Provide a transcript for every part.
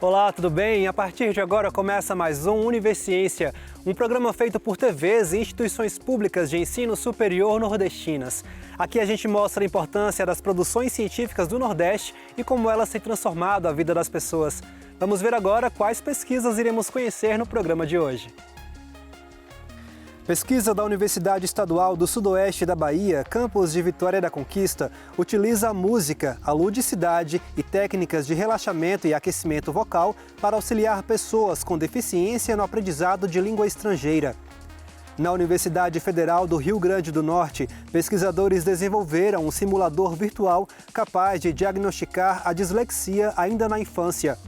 Olá, tudo bem? A partir de agora começa mais um Universiência, um programa feito por TVs e instituições públicas de ensino superior nordestinas. Aqui a gente mostra a importância das produções científicas do Nordeste e como elas têm transformado a vida das pessoas. Vamos ver agora quais pesquisas iremos conhecer no programa de hoje. Pesquisa da Universidade Estadual do Sudoeste da Bahia, campus de Vitória da Conquista, utiliza a música, a ludicidade e técnicas de relaxamento e aquecimento vocal para auxiliar pessoas com deficiência no aprendizado de língua estrangeira. Na Universidade Federal do Rio Grande do Norte, pesquisadores desenvolveram um simulador virtual capaz de diagnosticar a dislexia ainda na infância.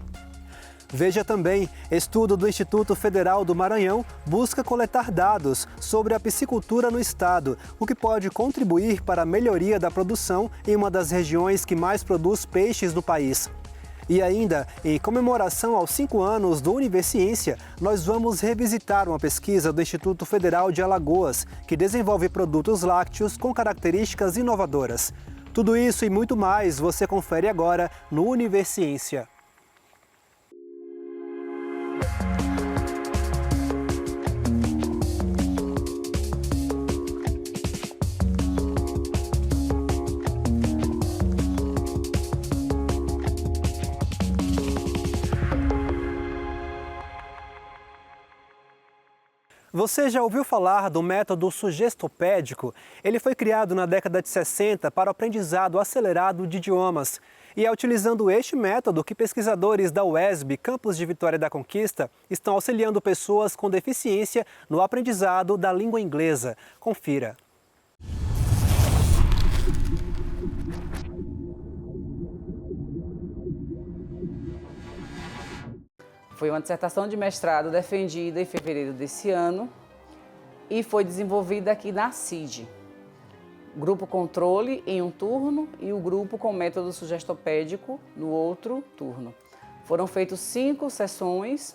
Veja também, estudo do Instituto Federal do Maranhão busca coletar dados sobre a piscicultura no estado, o que pode contribuir para a melhoria da produção em uma das regiões que mais produz peixes no país. E ainda, em comemoração aos 5 anos do Universiência, nós vamos revisitar uma pesquisa do Instituto Federal de Alagoas, que desenvolve produtos lácteos com características inovadoras. Tudo isso e muito mais você confere agora no Universiência. Você já ouviu falar do método sugestopédico? Ele foi criado na década de 60 para o aprendizado acelerado de idiomas. E é utilizando este método que pesquisadores da UESB, campus de Vitória da Conquista, estão auxiliando pessoas com deficiência no aprendizado da língua inglesa. Confira. Foi uma dissertação de mestrado defendida em fevereiro desse ano e foi desenvolvida aqui na CID. Grupo controle em um turno e o grupo com método sugestopédico no outro turno. Foram feitas 5 sessões,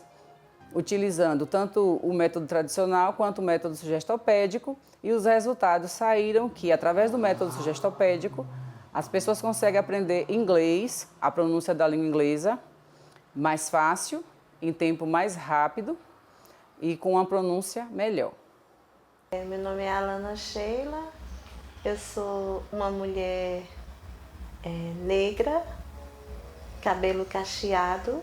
utilizando tanto o método tradicional quanto o método sugestopédico, e os resultados saíram que, através do método sugestopédico, as pessoas conseguem aprender inglês, a pronúncia da língua inglesa, mais fácil, em tempo mais rápido e com uma pronúncia melhor. Meu nome é Alana Sheila, eu sou uma mulher negra, cabelo cacheado,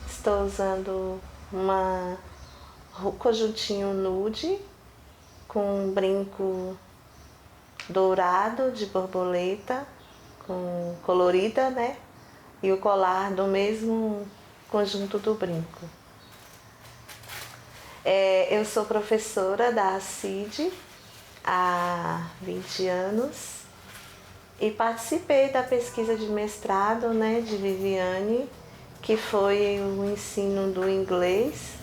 estou usando um conjuntinho nude com um brinco dourado de borboleta, colorida, né? E o colar do mesmo conjunto do brinco. Eu sou professora da CID há 20 anos e participei da pesquisa de mestrado, né, de Viviane, que foi o ensino do inglês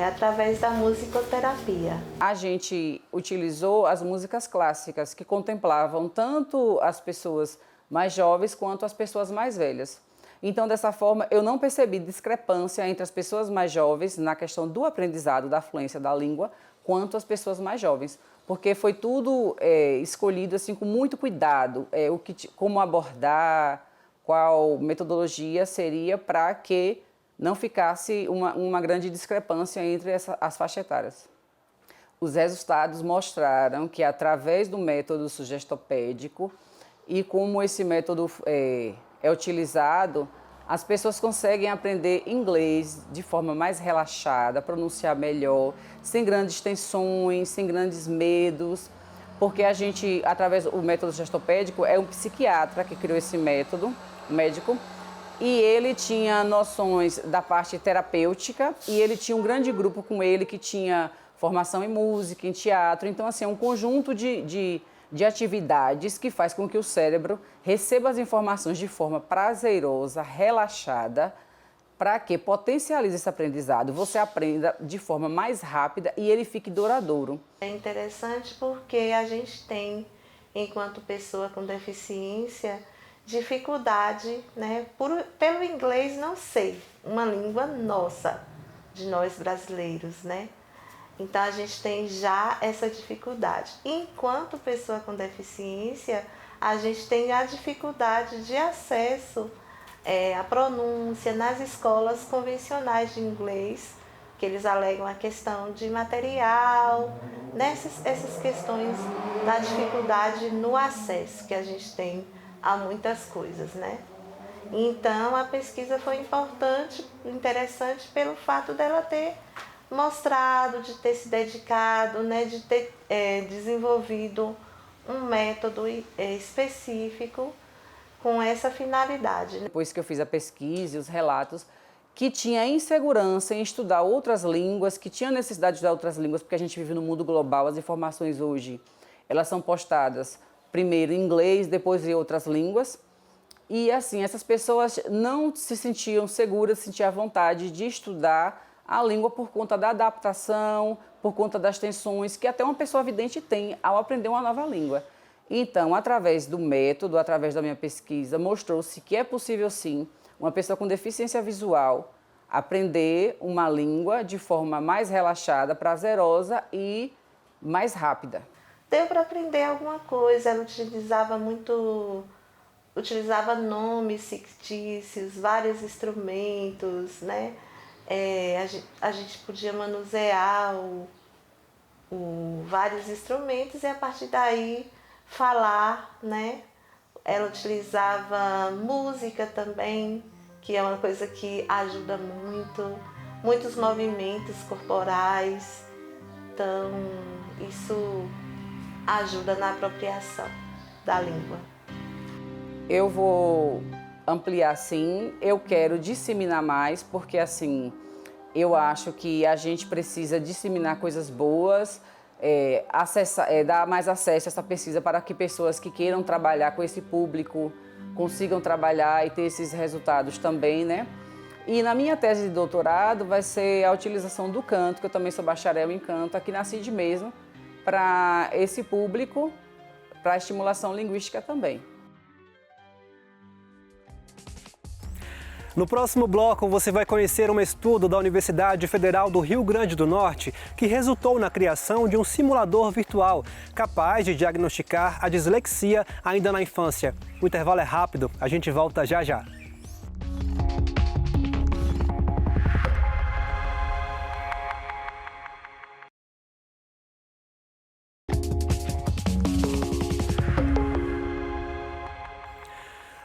através da musicoterapia. A gente utilizou as músicas clássicas que contemplavam tanto as pessoas mais jovens quanto as pessoas mais velhas. Então, dessa forma, eu não percebi discrepância entre as pessoas mais jovens na questão do aprendizado, da fluência da língua, quanto as pessoas mais jovens, porque foi tudo escolhido assim com muito cuidado, como abordar, qual metodologia seria para que não ficasse uma grande discrepância entre as faixas etárias. Os resultados mostraram que, através do método sugestopédico e como esse método é utilizado, as pessoas conseguem aprender inglês de forma mais relaxada, pronunciar melhor, sem grandes tensões, sem grandes medos, porque a gente, através do método sugestopédico, é um psiquiatra que criou esse método, médico, e ele tinha noções da parte terapêutica e ele tinha um grande grupo com ele que tinha formação em música, em teatro, então assim, é um conjunto de atividades que faz com que o cérebro receba as informações de forma prazerosa, relaxada, para que potencialize esse aprendizado, você aprenda de forma mais rápida e ele fique duradouro. É interessante porque a gente tem, enquanto pessoa com deficiência, dificuldade, né, pelo inglês não ser uma língua nossa, de nós brasileiros, né? Então a gente tem já essa dificuldade. Enquanto pessoa com deficiência, a gente tem a dificuldade de acesso a pronúncia nas escolas convencionais de inglês, que eles alegam a questão de material, essas questões da dificuldade no acesso que a gente tem a muitas coisas, né? Então, a pesquisa foi importante, interessante pelo fato dela ter mostrado, de ter se dedicado, né, de ter desenvolvido um método específico com essa finalidade. Depois que eu fiz a pesquisa e os relatos, que tinha insegurança em estudar outras línguas, que tinha necessidade de estudar outras línguas, porque a gente vive no mundo global, as informações hoje, elas são postadas primeiro em inglês, depois em outras línguas. E assim, essas pessoas não se sentiam seguras, se sentiam à vontade de estudar a língua por conta da adaptação, por conta das tensões que até uma pessoa vidente tem ao aprender uma nova língua. Então, através do método, através da minha pesquisa, mostrou-se que é possível sim, uma pessoa com deficiência visual aprender uma língua de forma mais relaxada, prazerosa e mais rápida. Deu para aprender alguma coisa, ela utilizava nomes fictícios, vários instrumentos, né? A gente podia manusear vários instrumentos e a partir daí falar, né? Ela utilizava música também, que é uma coisa que ajuda muito, muitos movimentos corporais, então isso ajuda na apropriação da língua. Eu vou ampliar sim, eu quero disseminar mais, porque assim, eu acho que a gente precisa disseminar coisas boas, dar mais acesso a essa pesquisa para que pessoas que queiram trabalhar com esse público consigam trabalhar e ter esses resultados também, né? E na minha tese de doutorado vai ser a utilização do canto, que eu também sou bacharel em canto, aqui na CID mesmo, para esse público, para a estimulação linguística também. No próximo bloco, você vai conhecer um estudo da Universidade Federal do Rio Grande do Norte que resultou na criação de um simulador virtual capaz de diagnosticar a dislexia ainda na infância. O intervalo é rápido, a gente volta já já.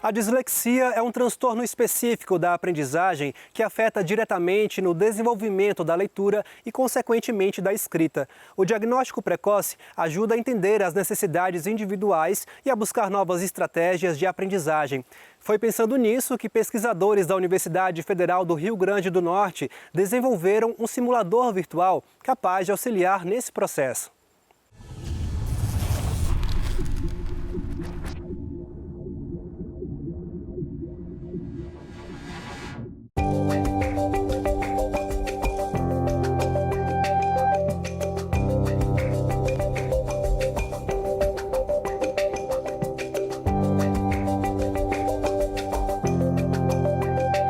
A dislexia é um transtorno específico da aprendizagem que afeta diretamente no desenvolvimento da leitura e, consequentemente, da escrita. O diagnóstico precoce ajuda a entender as necessidades individuais e a buscar novas estratégias de aprendizagem. Foi pensando nisso que pesquisadores da Universidade Federal do Rio Grande do Norte desenvolveram um simulador virtual capaz de auxiliar nesse processo.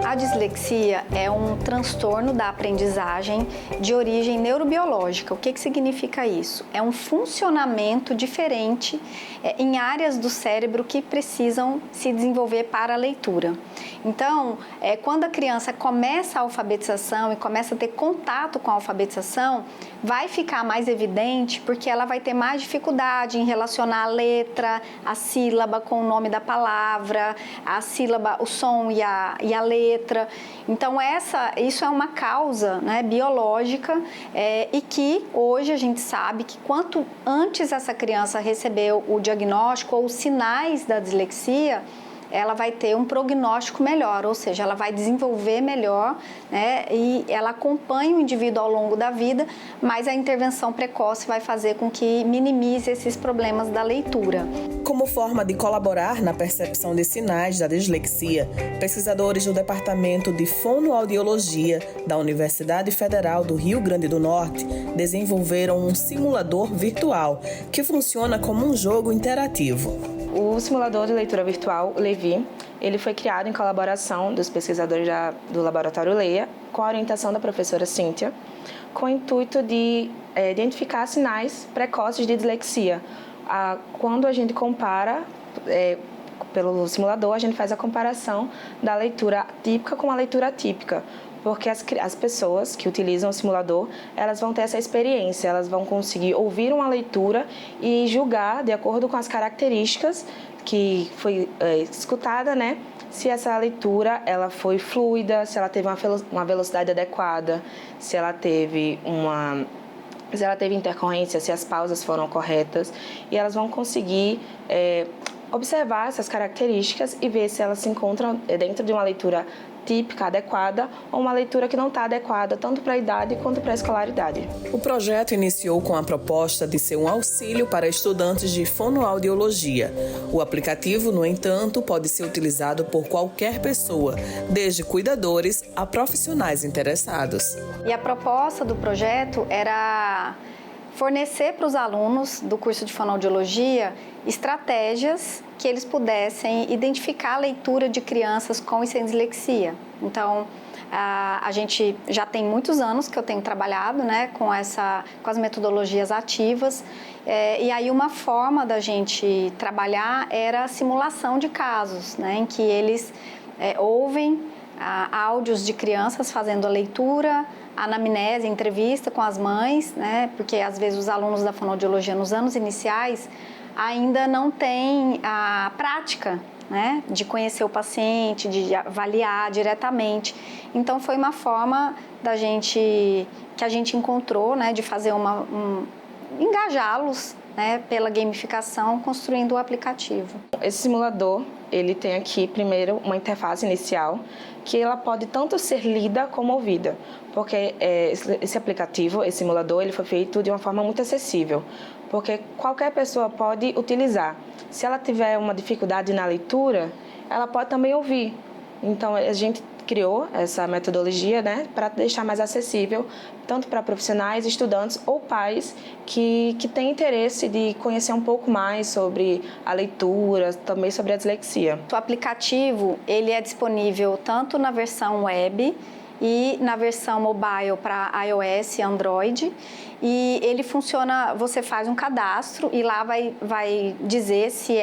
A dislexia é um transtorno da aprendizagem de origem neurobiológica. O que significa isso? É um funcionamento diferente em áreas do cérebro que precisam se desenvolver para a leitura. Então, quando a criança começa a alfabetização e começa a ter contato com a alfabetização, vai ficar mais evidente porque ela vai ter mais dificuldade em relacionar a letra, a sílaba com o nome da palavra, a sílaba, o som e a letra. Então, isso é uma causa, né, biológica e que hoje a gente sabe que quanto antes essa criança recebeu o diagnóstico ou os sinais da dislexia, ela vai ter um prognóstico melhor, ou seja, ela vai desenvolver melhor, né, e ela acompanha o indivíduo ao longo da vida, mas a intervenção precoce vai fazer com que minimize esses problemas da leitura. Como forma de colaborar na percepção de sinais da dislexia, pesquisadores do Departamento de Fonoaudiologia da Universidade Federal do Rio Grande do Norte desenvolveram um simulador virtual que funciona como um jogo interativo. O simulador de leitura virtual Levi, ele foi criado em colaboração dos pesquisadores do Laboratório Leia, com a orientação da professora Cíntia, com o intuito de identificar sinais precoces de dislexia. Quando a gente compara pelo simulador, a gente faz a comparação da leitura típica com a leitura atípica, porque as pessoas que utilizam o simulador, elas vão ter essa experiência, elas vão conseguir ouvir uma leitura e julgar de acordo com as características que foi escutada, né? Se essa leitura ela foi fluida, se ela teve uma velocidade adequada, se ela teve intercorrência, se as pausas foram corretas, e elas vão conseguir observar essas características e ver se elas se encontram dentro de uma leitura típica, adequada, ou uma leitura que não está adequada tanto para a idade quanto para a escolaridade. O projeto iniciou com a proposta de ser um auxílio para estudantes de fonoaudiologia. O aplicativo, no entanto, pode ser utilizado por qualquer pessoa, desde cuidadores a profissionais interessados. E a proposta do projeto era fornecer para os alunos do curso de fonoaudiologia estratégias que eles pudessem identificar a leitura de crianças com e sem dislexia. Então, a gente já tem muitos anos que eu tenho trabalhado, né, com as metodologias ativas, e aí uma forma da gente trabalhar era a simulação de casos, né, em que eles ouvem áudios de crianças fazendo a leitura, anamnese, entrevista com as mães, né, porque às vezes os alunos da fonoaudiologia nos anos iniciais ainda não têm a prática, né, de conhecer o paciente, de avaliar diretamente. Então foi uma forma que a gente encontrou, né, de fazer engajá-los, né, pela gamificação, construindo o aplicativo. Esse simulador, ele tem aqui primeiro uma interface inicial que ela pode tanto ser lida como ouvida, porque esse aplicativo, esse simulador, ele foi feito de uma forma muito acessível, porque qualquer pessoa pode utilizar. Se ela tiver uma dificuldade na leitura, ela pode também ouvir. Então, a gente criou essa metodologia, né, para deixar mais acessível tanto para profissionais, estudantes ou pais que têm interesse de conhecer um pouco mais sobre a leitura, também sobre a dislexia. O aplicativo ele é disponível tanto na versão web e na versão mobile para iOS e Android. E ele funciona, você faz um cadastro e lá vai dizer se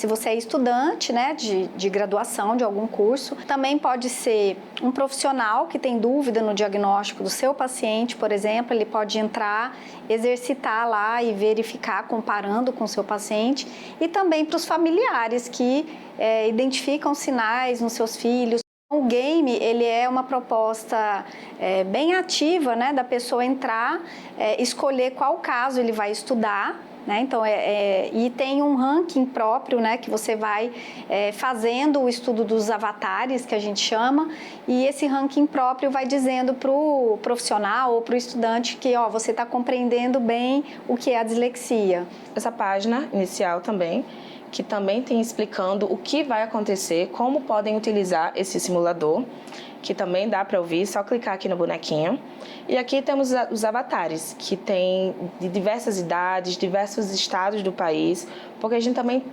você é estudante, né, de graduação de algum curso. Também pode ser um profissional que tem dúvida no diagnóstico do seu paciente, por exemplo, ele pode entrar, exercitar lá e verificar comparando com o seu paciente. E também para os familiares que identificam sinais nos seus filhos. O game, ele é uma proposta bem ativa, né, da pessoa entrar, escolher qual caso ele vai estudar, né, então, e tem um ranking próprio, né, que você vai fazendo o estudo dos avatares, que a gente chama, e esse ranking próprio vai dizendo para o profissional ou para o estudante que você está compreendendo bem o que é a dislexia. Essa página inicial também, que também tem explicando o que vai acontecer, como podem utilizar esse simulador, que também dá para ouvir, só clicar aqui no bonequinho. E aqui temos os avatares, que tem de diversas idades, diversos estados do país, porque a gente também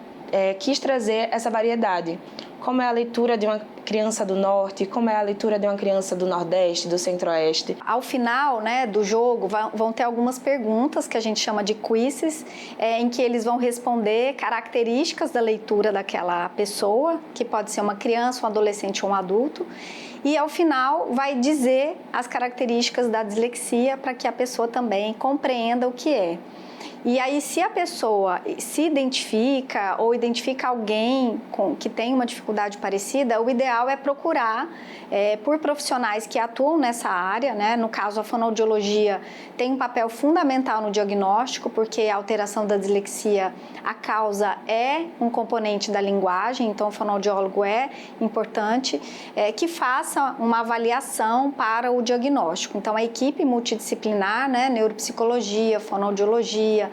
quis trazer essa variedade. Como é a leitura de uma criança do norte, como é a leitura de uma criança do nordeste, do centro-oeste. Ao final, né, do jogo vão ter algumas perguntas que a gente chama de quizzes, em que eles vão responder características da leitura daquela pessoa, que pode ser uma criança, um adolescente ou um adulto. E ao final vai dizer as características da dislexia para que a pessoa também compreenda o que é. E aí, se a pessoa se identifica ou identifica alguém que tem uma dificuldade parecida, o ideal é procurar por profissionais que atuam nessa área, né? No caso, a fonoaudiologia tem um papel fundamental no diagnóstico, porque a alteração da dislexia, a causa é um componente da linguagem, então o fonoaudiólogo é importante que faça uma avaliação para o diagnóstico. Então, a equipe multidisciplinar, né? Neuropsicologia, fonoaudiologia,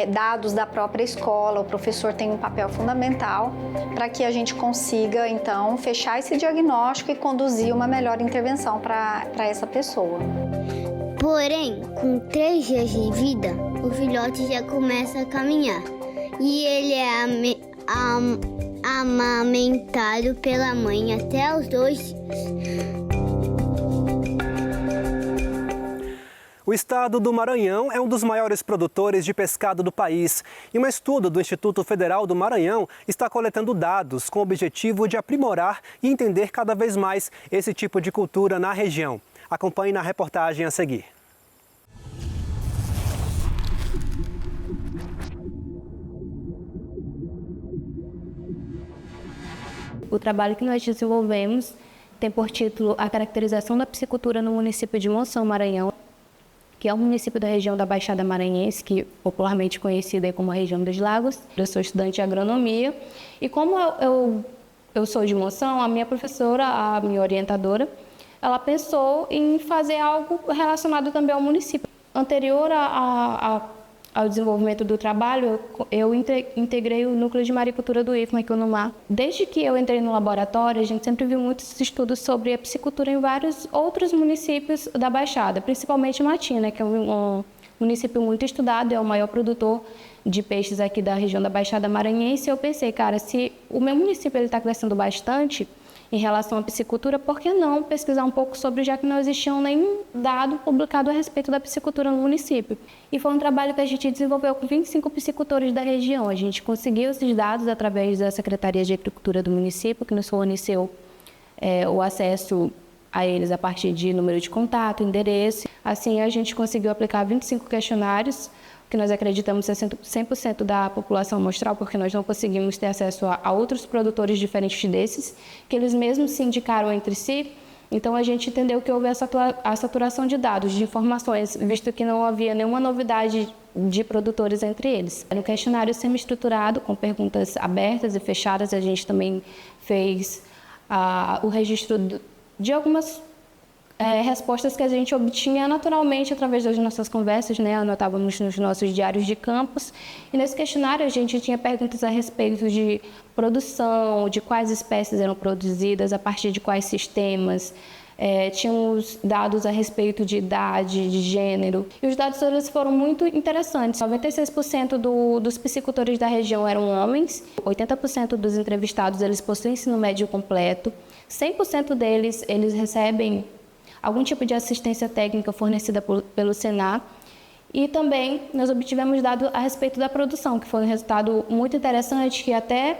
dados da própria escola, o professor tem um papel fundamental para que a gente consiga, então, fechar esse diagnóstico e conduzir uma melhor intervenção para essa pessoa. Porém, com 3 dias de vida, o filhote já começa a caminhar e ele é amamentado pela mãe até os 2 dias. O estado do Maranhão é um dos maiores produtores de pescado do país. E um estudo do Instituto Federal do Maranhão está coletando dados com o objetivo de aprimorar e entender cada vez mais esse tipo de cultura na região. Acompanhe na reportagem a seguir. O trabalho que nós desenvolvemos tem por título a caracterização da piscicultura no município de Monção, Maranhão, que é um município da região da Baixada Maranhense, que popularmente conhecida como a região dos lagos. Eu sou estudante de agronomia e como eu sou de Monção, a minha professora, a minha orientadora, ela pensou em fazer algo relacionado também ao município. Anterior ao desenvolvimento do trabalho, eu integrei o núcleo de maricultura do IFMA aqui no Mar. Desde que eu entrei no laboratório, a gente sempre viu muitos estudos sobre a piscicultura em vários outros municípios da Baixada, principalmente Matina, que é um município muito estudado, é o maior produtor de peixes aqui da região da Baixada Maranhense. E eu pensei, cara, se o meu município está crescendo bastante em relação à piscicultura, por que não pesquisar um pouco sobre, já que não existia nenhum dado publicado a respeito da piscicultura no município. E foi um trabalho que a gente desenvolveu com 25 piscicultores da região. A gente conseguiu esses dados através da Secretaria de Agricultura do município, que nos forneceu o acesso a eles a partir de número de contato, endereço. Assim, a gente conseguiu aplicar 25 questionários, que nós acreditamos ser 100% da população amostral, porque nós não conseguimos ter acesso a outros produtores diferentes desses, que eles mesmos se indicaram entre si. Então, a gente entendeu que houve a saturação de dados, de informações, visto que não havia nenhuma novidade de produtores entre eles. No questionário semi-estruturado, com perguntas abertas e fechadas, a gente também fez o registro de algumas respostas que a gente obtinha naturalmente através das nossas conversas, né? Anotávamos nos nossos diários de campus. E nesse questionário a gente tinha perguntas a respeito de produção, de quais espécies eram produzidas, a partir de quais sistemas. Tínhamos dados a respeito de idade, de gênero. E os dados eles foram muito interessantes. 96% dos piscicultores da região eram homens, 80% dos entrevistados eles possuem ensino médio completo, 100% deles eles recebem algum tipo de assistência técnica fornecida pelo Senar. E também nós obtivemos dados a respeito da produção, que foi um resultado muito interessante, que até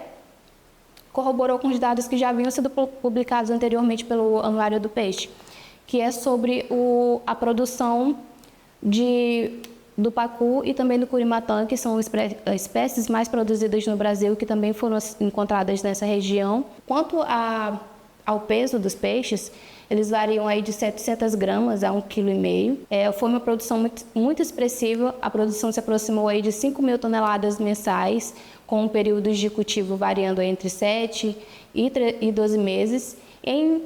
corroborou com os dados que já haviam sido publicados anteriormente pelo Anuário do Peixe, que é sobre a produção do pacu e também do curimatã, que são espécies mais produzidas no Brasil, que também foram encontradas nessa região. Quanto ao peso dos peixes, eles variam aí de 700 gramas a 1,5 kg. Foi uma produção muito, muito expressiva. A produção se aproximou aí de 5 mil toneladas mensais, com períodos de cultivo variando entre 7 e 12 meses, em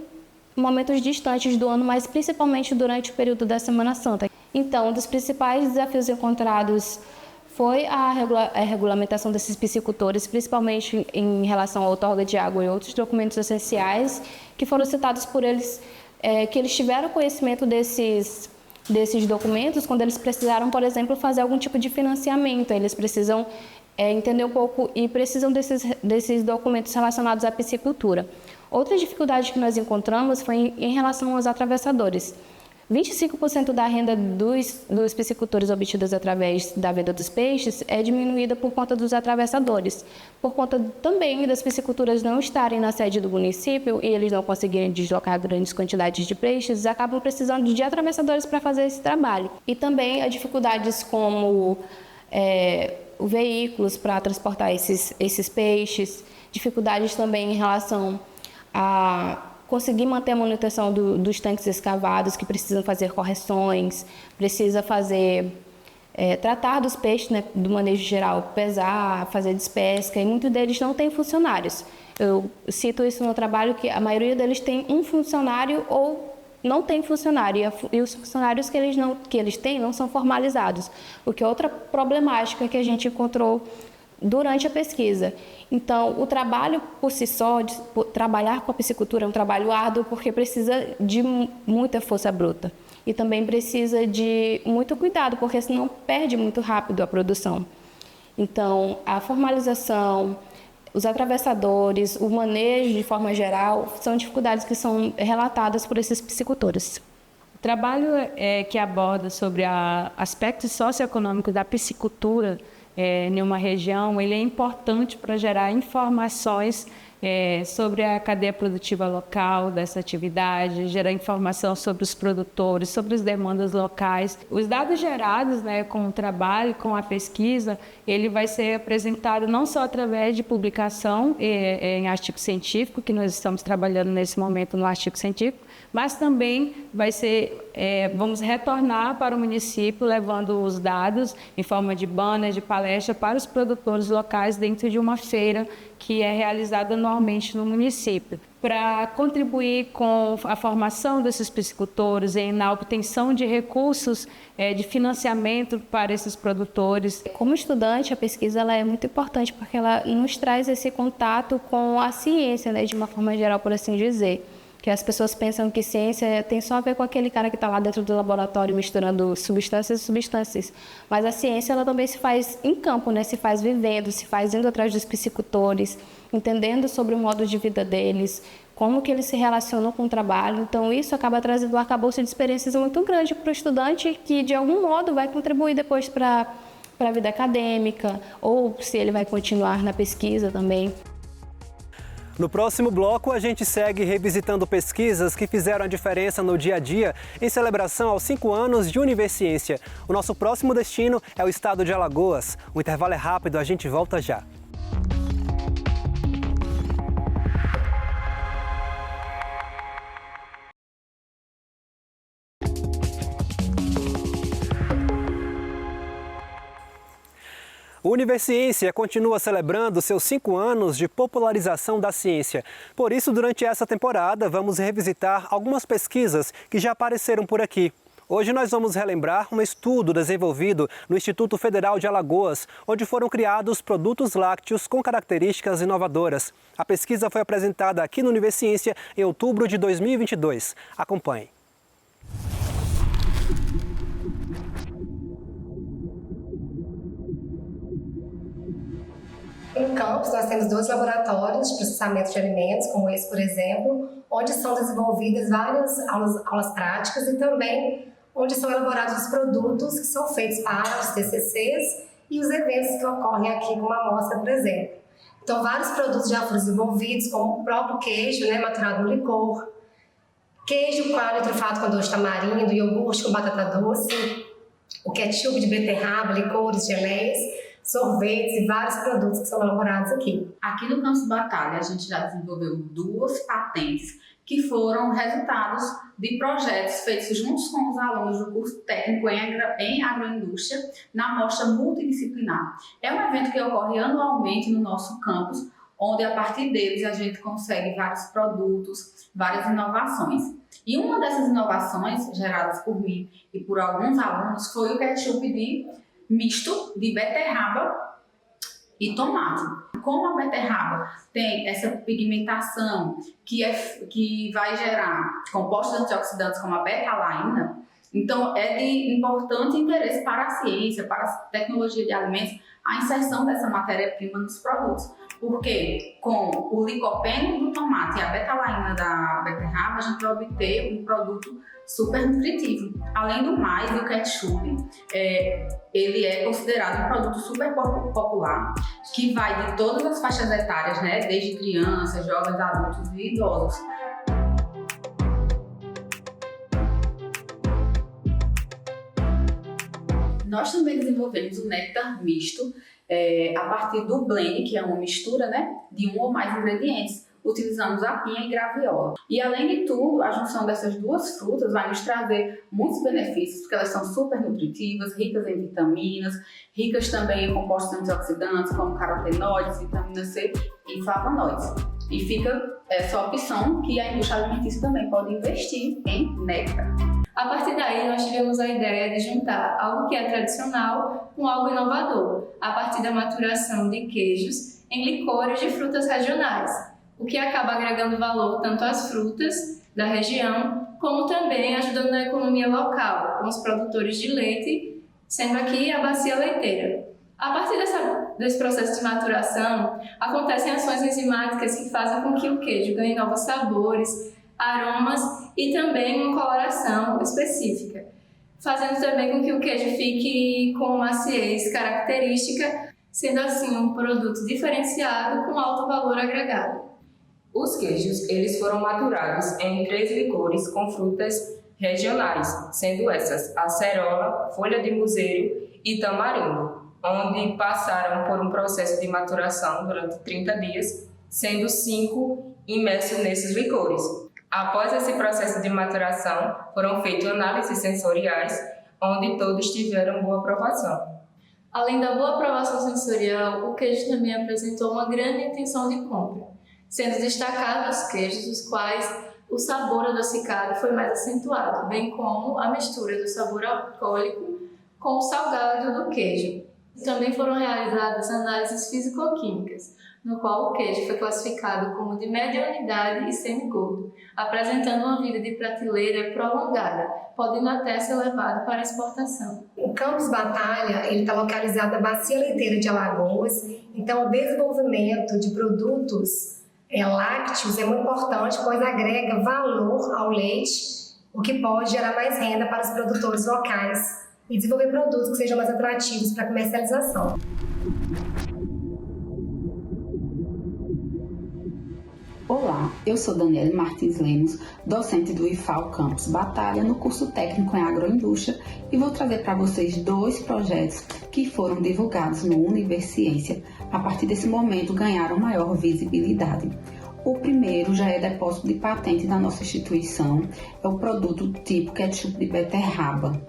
momentos distantes do ano, mas principalmente durante o período da Semana Santa. Então, um dos principais desafios encontrados foi a regulamentação desses piscicultores, principalmente em relação à outorga de água e outros documentos essenciais, que foram citados por eles, que eles tiveram conhecimento desses documentos quando eles precisaram, por exemplo, fazer algum tipo de financiamento. Eles precisam entender um pouco e precisam desses documentos relacionados à piscicultura. Outra dificuldade que nós encontramos foi em relação aos atravessadores. 25% da renda dos piscicultores obtidas através da venda dos peixes é diminuída por conta dos atravessadores, por conta também das pisciculturas não estarem na sede do município e eles não conseguirem deslocar grandes quantidades de peixes, acabam precisando de atravessadores para fazer esse trabalho. E também as dificuldades como veículos para transportar esses peixes, dificuldades também em relação a conseguir manter a manutenção dos tanques escavados, que precisam fazer correções, precisa tratar dos peixes, né, do manejo geral, pesar, fazer despesca, e muitos deles não têm funcionários. Eu cito isso no trabalho, que a maioria deles tem um funcionário ou não tem funcionário, e os funcionários que eles têm não são formalizados, o que é outra problemática que a gente encontrou durante a pesquisa. Então, o trabalho por si só, trabalhar com a piscicultura é um trabalho árduo, porque precisa de muita força bruta. E também precisa de muito cuidado, porque senão perde muito rápido a produção. Então, a formalização, os atravessadores, o manejo de forma geral, são dificuldades que são relatadas por esses piscicultores. Trabalho que aborda sobre aspectos socioeconômicos da piscicultura em uma região, ele é importante para gerar informações sobre a cadeia produtiva local dessa atividade, gerar informação sobre os produtores, sobre as demandas locais. Os dados gerados, com o trabalho, com a pesquisa, ele vai ser apresentado não só através de publicação em artigo científico, que nós estamos trabalhando nesse momento no artigo científico, mas também vai ser, vamos retornar para o município levando os dados em forma de banner, de palestra para os produtores locais dentro de uma feira que é realizada anualmente no município, para contribuir com a formação desses piscicultores na obtenção de recursos de financiamento para esses produtores. Como estudante, a pesquisa ela é muito importante porque ela nos traz esse contato com a ciência, de uma forma geral, por assim dizer. Que as pessoas pensam que ciência tem só a ver com aquele cara que está lá dentro do laboratório misturando substâncias e substâncias. Mas a ciência ela também se faz em campo, se faz vivendo, se faz indo atrás dos piscicultores, entendendo sobre o modo de vida deles, como que eles se relacionam com o trabalho. Então isso acaba trazendo um arcabouço de experiências muito grande para o estudante que de algum modo vai contribuir depois para a vida acadêmica ou se ele vai continuar na pesquisa também. No próximo bloco, a gente segue revisitando pesquisas que fizeram a diferença no dia a dia em celebração aos 5 anos de Univerciência. O nosso próximo destino é o estado de Alagoas. O intervalo é rápido, a gente volta já. O Univerciência continua celebrando seus 5 anos de popularização da ciência. Por isso, durante essa temporada, vamos revisitar algumas pesquisas que já apareceram por aqui. Hoje nós vamos relembrar um estudo desenvolvido no Instituto Federal de Alagoas, onde foram criados produtos lácteos com características inovadoras. A pesquisa foi apresentada aqui no Univerciência em outubro de 2022. Acompanhe. Em campus, nós temos 2 laboratórios de processamento de alimentos, como esse, por exemplo, onde são desenvolvidas várias aulas práticas e também onde são elaborados os produtos que são feitos para os TCCs e os eventos que ocorrem aqui com uma amostra, por exemplo. Então, vários produtos já foram desenvolvidos, como o próprio queijo, maturado no licor, queijo coalho e trufado com doce de tamarindo, iogurte com batata doce, o ketchup de beterraba, licores, geleias, sorvetes e vários produtos que são elaborados aqui. Aqui no Campus Batalha, a gente já desenvolveu 2 patentes que foram resultados de projetos feitos juntos com os alunos do curso técnico em agroindústria na mostra multidisciplinar. É um evento que ocorre anualmente no nosso campus, onde a partir deles a gente consegue vários produtos, várias inovações. E uma dessas inovações, geradas por mim e por alguns alunos, foi o ketchup misto de beterraba e tomate. Como a beterraba tem essa pigmentação que vai gerar compostos antioxidantes como a beta-alaína, então é de importante interesse para a ciência, para a tecnologia de alimentos, a inserção dessa matéria-prima nos produtos. Porque com o licopeno do tomate e a beta-alaína da beterraba, a gente vai obter um produto super nutritivo. Além do mais, o ketchup, ele é considerado um produto super popular, que vai de todas as faixas etárias, desde crianças, jovens, adultos e idosos. Nós também desenvolvemos o néctar misto a partir do blend, que é uma mistura de um ou mais ingredientes. Utilizamos a pinha e graviola. E além de tudo, a junção dessas 2 frutas vai nos trazer muitos benefícios, porque elas são super nutritivas, ricas em vitaminas, ricas também em compostos antioxidantes, como carotenoides, vitamina C e flavonoides. E fica essa opção que a indústria alimentícia também pode investir em néctar. A partir daí, nós tivemos a ideia de juntar algo que é tradicional com algo inovador, a partir da maturação de queijos em licores de frutas regionais, o que acaba agregando valor tanto às frutas da região, como também ajudando na economia local, com os produtores de leite, sendo aqui a bacia leiteira. A partir desse processo de maturação, acontecem ações enzimáticas que fazem com que o queijo ganhe novos sabores, aromas e também uma coloração específica, fazendo também com que o queijo fique com maciez característica, sendo assim um produto diferenciado com alto valor agregado. Os queijos, eles foram maturados em 3 licores com frutas regionais, sendo essas acerola, folha de museiro e tamarindo, onde passaram por um processo de maturação durante 30 dias, sendo 5 imersos nesses licores. Após esse processo de maturação, foram feitas análises sensoriais, onde todos tiveram boa aprovação. Além da boa aprovação sensorial, o queijo também apresentou uma grande intenção de compra, sendo destacados os queijos os quais o sabor adocicado foi mais acentuado, bem como a mistura do sabor alcoólico com o salgado do queijo. Também foram realizadas análises físico-químicas, no qual o queijo foi classificado como de média unidade e semigordo, apresentando uma vida de prateleira prolongada, podendo até ser levado para exportação. O Campus Batalha está localizado na Bacia Leiteira de Alagoas, então o desenvolvimento de produtos lácteos é muito importante, pois agrega valor ao leite, o que pode gerar mais renda para os produtores locais e desenvolver produtos que sejam mais atrativos para a comercialização. Olá, eu sou Daniele Martins Lemos, docente do IFAL Campus Batalha no curso técnico em agroindústria e vou trazer para vocês 2 projetos que foram divulgados no Universiência. A partir desse momento ganharam maior visibilidade. O primeiro já é depósito de patente da nossa instituição, é o produto tipo ketchup de beterraba.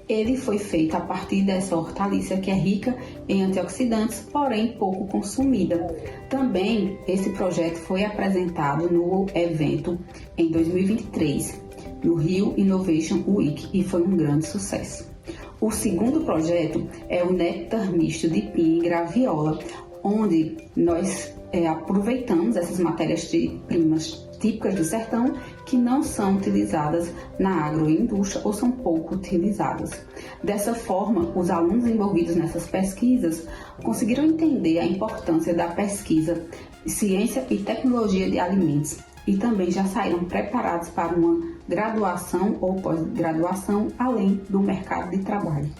Ele foi feito a partir dessa hortaliça que é rica em antioxidantes, porém pouco consumida. Também esse projeto foi apresentado no evento em 2023, no Rio Innovation Week, e foi um grande sucesso. O segundo projeto é o néctar misto de pinha e graviola, onde nós aproveitamos essas matérias-primas típicas do sertão que não são utilizadas na agroindústria ou são pouco utilizadas. Dessa forma, os alunos envolvidos nessas pesquisas conseguiram entender a importância da pesquisa de ciência e tecnologia de alimentos e também já saíram preparados para uma graduação ou pós-graduação além do mercado de trabalho.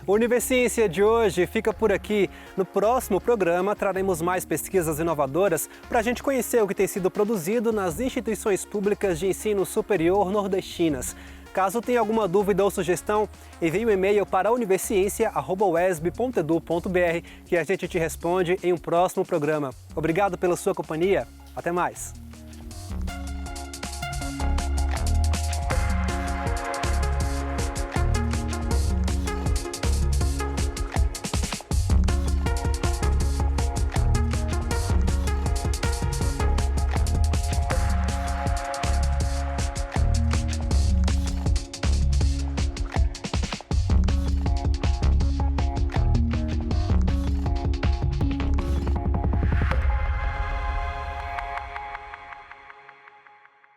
O Universiência de hoje fica por aqui. No próximo programa, traremos mais pesquisas inovadoras para a gente conhecer o que tem sido produzido nas instituições públicas de ensino superior nordestinas. Caso tenha alguma dúvida ou sugestão, envie um e-mail para unesb.edu.br que a gente te responde em um próximo programa. Obrigado pela sua companhia. Até mais.